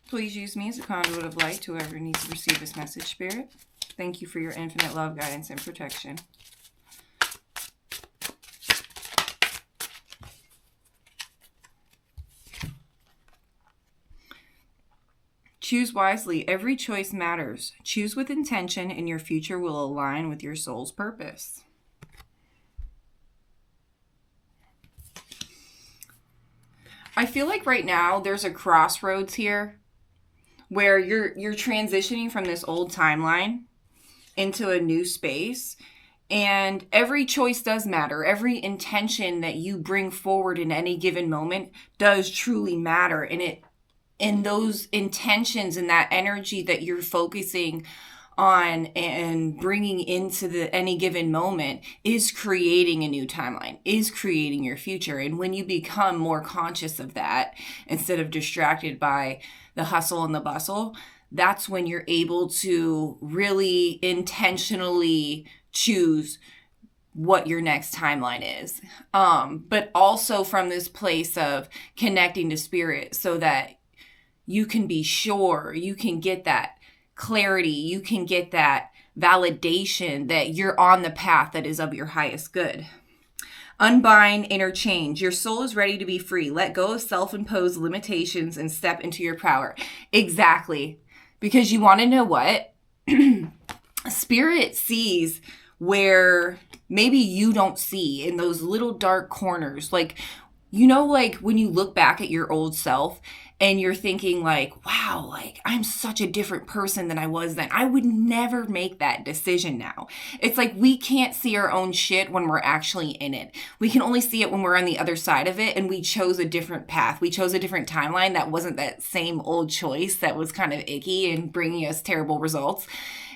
Please use me as a conduit of light to whoever needs to receive this message, Spirit. Thank you for your infinite love, guidance, and protection. Choose wisely. Every choice matters. Choose with intention, and your future will align with your soul's purpose. I feel like right now there's a crossroads here where you're transitioning from this old timeline into a new space, and every choice does matter. Every intention that you bring forward in any given moment does truly matter, and those intentions and that energy that you're focusing on and bringing into any given moment is creating a new timeline, is creating your future. And when you become more conscious of that, instead of distracted by the hustle and the bustle, that's when you're able to really intentionally choose what your next timeline is. But also from this place of connecting to spirit so that you can be sure, you can get that clarity, you can get that validation that you're on the path that is of your highest good. Unbind, interchange. Your soul is ready to be free. Let go of self-imposed limitations and step into your power. Exactly. Because you want to know what? Spirit sees where maybe you don't see, in those little dark corners. Like, you know, like when you look back at your old self and you're thinking like, wow, like I'm such a different person than I was then. I would never make that decision now. It's like we can't see our own shit when we're actually in it. We can only see it when we're on the other side of it, and we chose a different path. We chose a different timeline that wasn't that same old choice that was kind of icky and bringing us terrible results.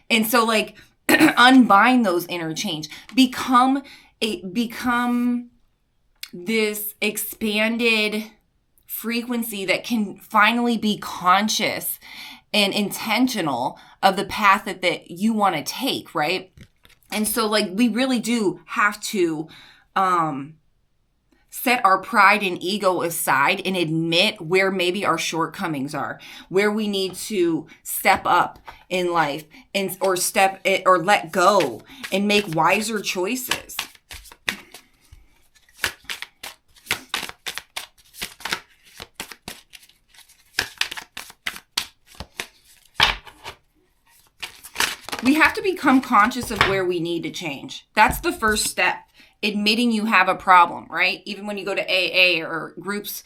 And so like unbind those interchange. Become this expanded frequency that can finally be conscious and intentional of the path that you want to take, right? And so like we really do have to set our pride and ego aside and admit where maybe our shortcomings are, where we need to step up in life or let go and make wiser choices. We have to become conscious of where we need to change. That's the first step. Admitting you have a problem, right? Even when you go to AA or groups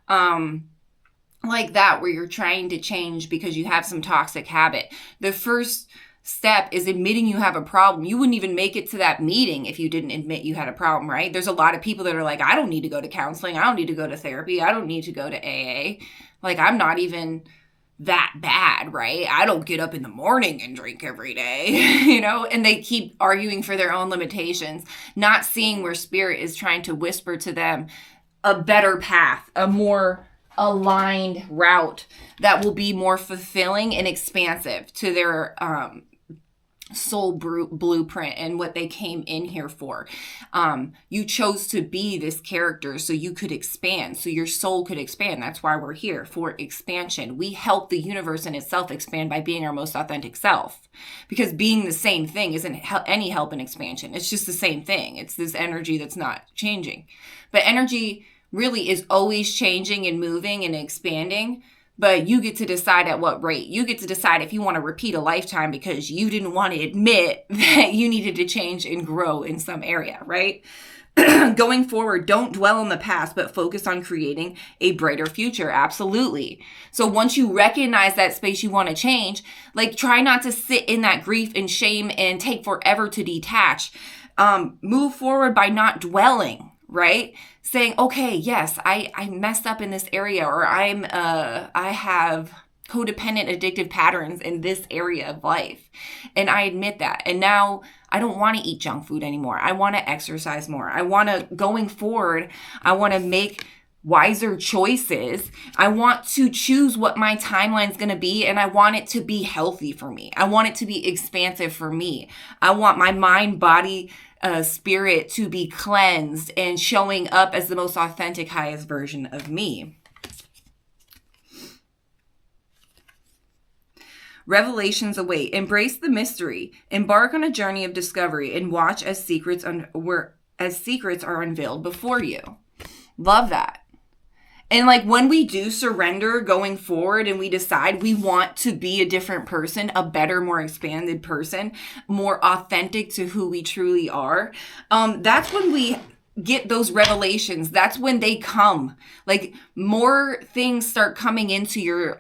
like that, where you're trying to change because you have some toxic habit. The first step is admitting you have a problem. You wouldn't even make it to that meeting if you didn't admit you had a problem, right? There's a lot of people that are like, I don't need to go to counseling. I don't need to go to therapy. I don't need to go to AA. Like, I'm not even that bad, right? I don't get up in the morning and drink every day, you know, and they keep arguing for their own limitations, not seeing where spirit is trying to whisper to them a better path, a more aligned route that will be more fulfilling and expansive to their soul blueprint and what they came in here for. You chose to be this character so you could expand, so your soul could expand. That's why we're here, for expansion. We help the universe in itself expand by being our most authentic self, because being the same thing isn't any help in expansion. It's just the same thing. It's this energy that's not changing. But energy really is always changing and moving and expanding. But you get to decide at what rate. You get to decide if you want to repeat a lifetime because you didn't want to admit that you needed to change and grow in some area, right? Going forward, don't dwell on the past, but focus on creating a brighter future. Absolutely. So once you recognize that space you want to change, like try not to sit in that grief and shame and take forever to detach. Move forward by not dwelling, right? Saying, okay, yes, I messed up in this area, or I have codependent addictive patterns in this area of life. And I admit that. And now I don't want to eat junk food anymore. I want to exercise more. Going forward, I want to make wiser choices. I want to choose what my timeline is going to be, and I want it to be healthy for me. I want it to be expansive for me. I want my mind, body, spirit to be cleansed and showing up as the most authentic, highest version of me. Revelations await. Embrace the mystery. Embark on a journey of discovery and watch as secrets are unveiled before you. Love that. And like when we do surrender going forward and we decide we want to be a different person, a better, more expanded person, more authentic to who we truly are, that's when we get those revelations. That's when they come. Like more things start coming into your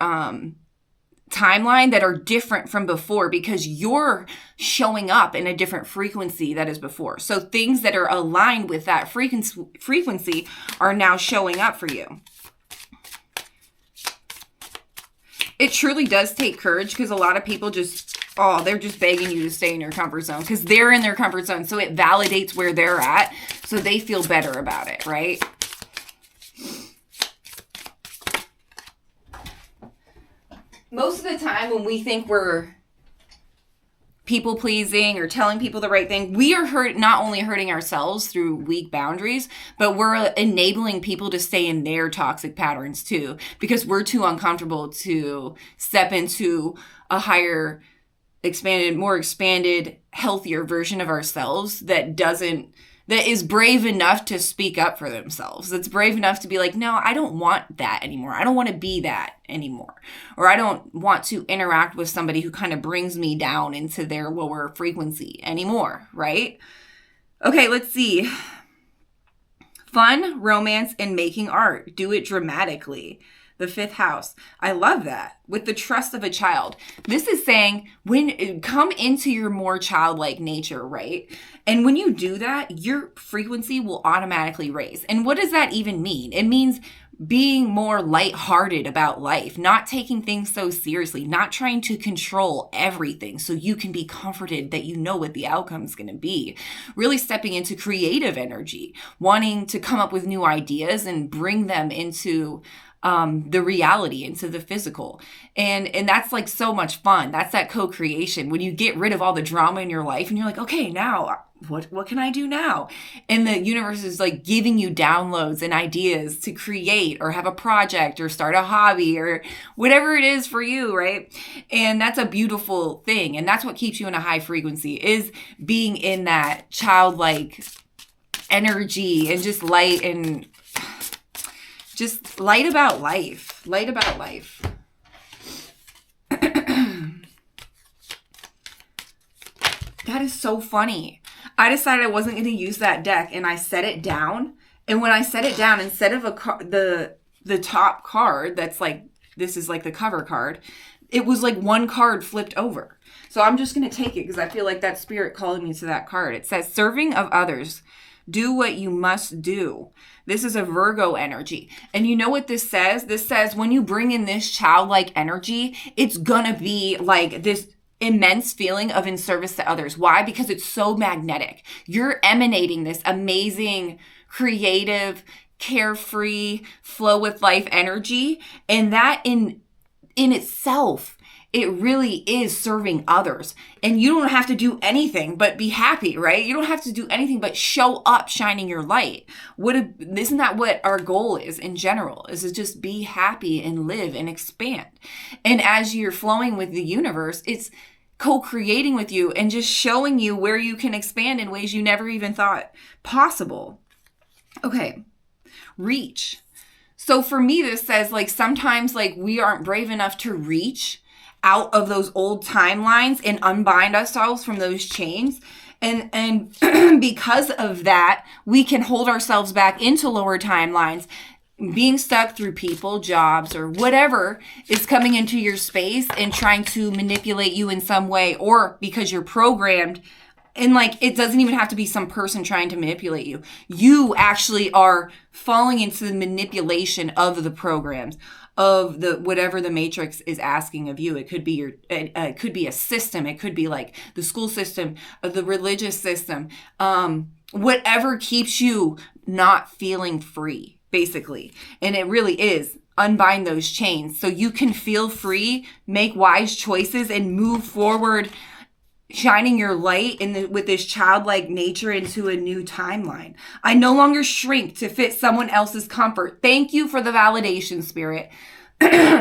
timeline that are different from before because you're showing up in a different frequency that is before. So things that are aligned with that frequency are now showing up for you. It truly does take courage because a lot of people they're just begging you to stay in your comfort zone because they're in their comfort zone. So it validates where they're at. So they feel better about it, right? Most of the time when we think we're people pleasing or telling people the right thing, we are not only hurting ourselves through weak boundaries, but we're enabling people to stay in their toxic patterns too, because we're too uncomfortable to step into a higher, more expanded, healthier version of ourselves that is brave enough to speak up for themselves. That's brave enough to be like, no, I don't want that anymore. I don't want to be that anymore. Or I don't want to interact with somebody who kind of brings me down into their lower frequency anymore, right? Okay, let's see. Fun, romance, and making art. Do it dramatically. The 5th house. I love that. With the trust of a child. This is saying come into your more childlike nature, right? And when you do that, your frequency will automatically raise. And what does that even mean? It means being more lighthearted about life, not taking things so seriously, not trying to control everything so you can be comforted that you know what the outcome is going to be. Really stepping into creative energy, wanting to come up with new ideas and bring them into the reality, into the physical. And that's like so much fun. That's that co-creation when you get rid of all the drama in your life and you're like, okay, now what can I do now? And the universe is like giving you downloads and ideas to create or have a project or start a hobby or whatever it is for you, right? And that's a beautiful thing. And that's what keeps you in a high frequency, is being in that childlike energy and just light and just light about life. Light about life. That is so funny. I decided I wasn't going to use that deck and I set it down. And when I set it down, instead of the top card that's like, this is like the cover card, it was like one card flipped over. So I'm just going to take it because I feel like that spirit calling me to that card. It says, serving of others. Do what you must do. This is a Virgo energy. And you know what this says? This says when you bring in this childlike energy, it's gonna be like this immense feeling of in service to others. Why? Because it's so magnetic. You're emanating this amazing, creative, carefree, flow with life energy. And that in itself, it really is serving others. And you don't have to do anything but be happy, right? You don't have to do anything but show up shining your light. Isn't that what our goal is in general? Is to just be happy and live and expand. And as you're flowing with the universe, it's co-creating with you and just showing you where you can expand in ways you never even thought possible. Okay, reach. So for me, this says like sometimes like we aren't brave enough to reach out of those old timelines and unbind ourselves from those chains. And because of that, we can hold ourselves back into lower timelines, being stuck through people, jobs, or whatever is coming into your space and trying to manipulate you in some way, or because you're programmed. And like, it doesn't even have to be some person trying to manipulate you. You actually are falling into the manipulation of the programs, of the whatever the matrix is asking of you. It could be it could be a system. It could be like the school system, the religious system, whatever keeps you not feeling free, basically. And it really is. Unbind those chains so you can feel free, make wise choices, and move forward, shining your light with this childlike nature into a new timeline. I no longer shrink to fit someone else's comfort. Thank you for the validation, Spirit.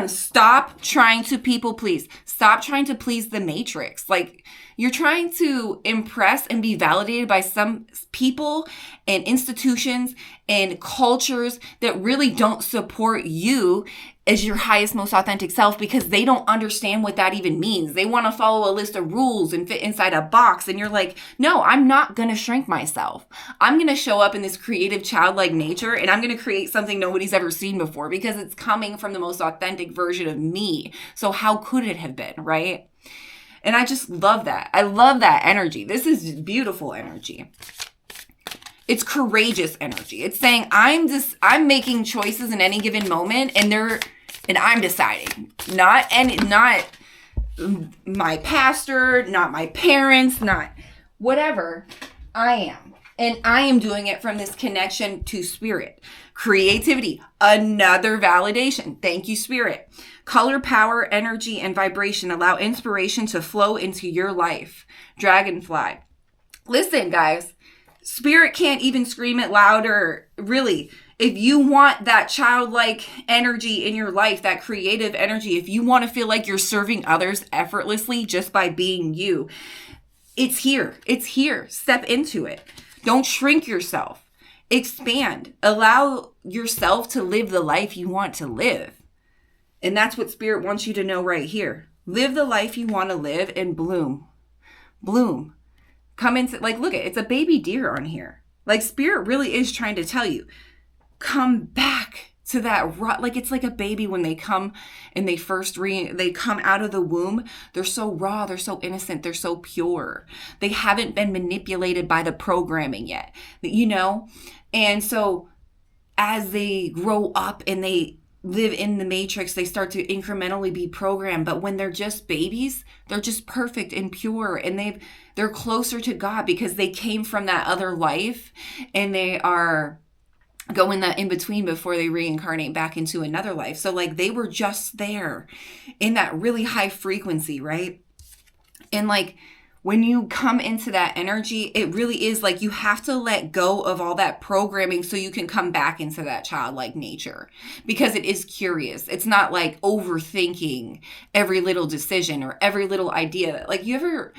Stop trying to people please. Stop trying to please the matrix. Like, you're trying to impress and be validated by some people and institutions and cultures that really don't support you as your highest, most authentic self, because they don't understand what that even means. They want to follow a list of rules and fit inside a box. And you're like, no, I'm not going to shrink myself. I'm going to show up in this creative, childlike nature, and I'm going to create something nobody's ever seen before, because it's coming from the most authentic version of me. So how could it have been, right? And I just love that. I love that energy. This is beautiful energy. It's courageous energy. It's saying I'm making choices in any given moment, and I'm deciding. Not my pastor, not my parents, not whatever. I am. And I am doing it from this connection to spirit. Creativity, another validation. Thank you, spirit. Color, power, energy, and vibration allow inspiration to flow into your life. Dragonfly. Listen, guys, spirit can't even scream it louder. Really, if you want that childlike energy in your life, that creative energy, if you want to feel like you're serving others effortlessly just by being you, it's here. It's here. Step into it. Don't shrink yourself. Expand. Allow yourself to live the life you want to live. And that's what spirit wants you to know right here. Live the life you want to live and bloom. Bloom. Come into, like, look, it's a baby deer on here. Like, spirit really is trying to tell you, come back to that raw, like, it's like a baby when they come and they they come out of the womb. They're so raw, they're so innocent, they're so pure. They haven't been manipulated by the programming yet, you know? And so as they grow up and they live in the matrix, they start to incrementally be programmed. But when they're just babies, they're just perfect and pure, and they're closer to God because they came from that other life, and they are going that in between before they reincarnate back into another life. So like, they were just there in that really high frequency, right? And like, when you come into that energy, it really is like you have to let go of all that programming so you can come back into that childlike nature, because it is curious. It's not like overthinking every little decision or every little idea. Like, you ever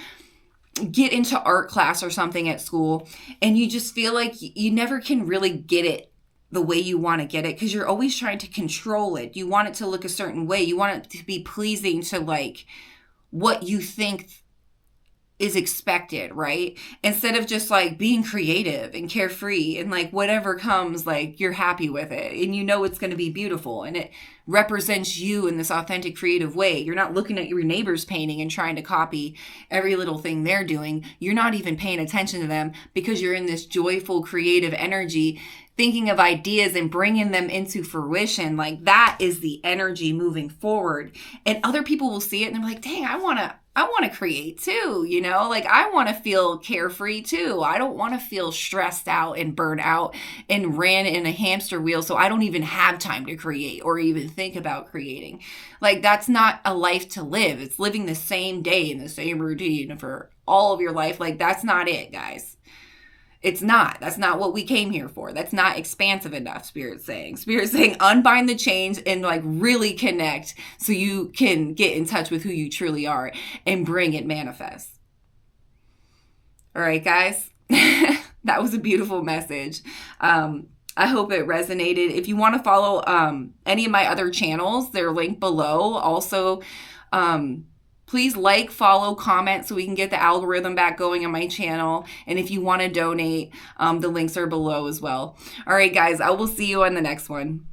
get into art class or something at school and you just feel like you never can really get it the way you want to get it, because you're always trying to control it. You want it to look a certain way. You want it to be pleasing to like what you think is expected, right? Instead of just like being creative and carefree and like whatever comes, like you're happy with it and you know it's going to be beautiful and it represents you in this authentic creative way. You're not looking at your neighbor's painting and trying to copy every little thing they're doing. You're not even paying attention to them because you're in this joyful creative energy, thinking of ideas and bringing them into fruition. Like, that is the energy moving forward. And other people will see it and they're like, dang, I want to create too, you know, like I want to feel carefree too. I don't want to feel stressed out and burnt out and ran in a hamster wheel. So I don't even have time to create or even think about creating. Like, that's not a life to live. It's living the same day in the same routine for all of your life. Like, that's not it, guys. It's not. That's not what we came here for. That's not expansive enough, Spirit's saying. Spirit's saying unbind the chains and like really connect so you can get in touch with who you truly are and bring it manifest. All right, guys. That was a beautiful message. I hope it resonated. If you want to follow any of my other channels, they're linked below. Also, please like, follow, comment so we can get the algorithm back going on my channel. And if you want to donate, the links are below as well. All right, guys, I will see you on the next one.